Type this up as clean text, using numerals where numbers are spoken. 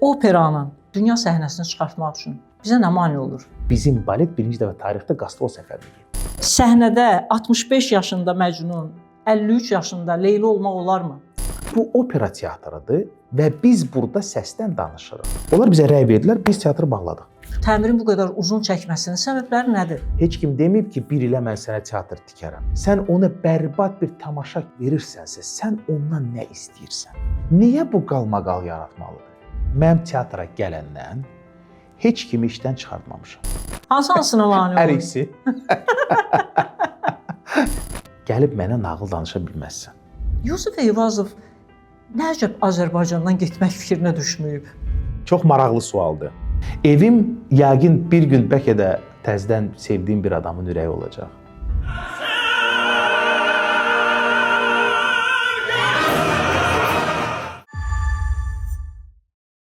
operanın dünya səhnəsinə çıxartmaq üçün bizə nə mane olur? Bizim balet birinci dəfə tarixdə qastrol səfərinə getdi. Səhnədə 65 yaşında Məcnun, 53 yaşında Leyla olmaq olarmı? Bu opera teatrıdır və biz burada səsdən danışırıq. Onlar bizə rəy verdilər, biz teatrı bağladıq. Təmirin bu qədər uzun çəkməsinin səbəbləri nədir? Heç kim deməyib ki, bir ilə mən sənə teatr tikərəm. Sən ona bərbad bir tamaşa verirsənsə, sən ondan nə istəyirsən? Niyə bu qalmaqal yaratmalıdır? Mənim teatra gələndən heç kimi işdən çıxartmamışam. Hansına mane olur? Hər ikisi. Gəlib mənə nağıl danışa bilməzsən. Yusif Eyvazov nə əcəb Azərbaycandan getmək fikrinə düşməyib? Çox maraqlı sualdır. Evim yəqin bir gün bəlkə də təzədən sevdiyim bir adamın ürəyi olacaq.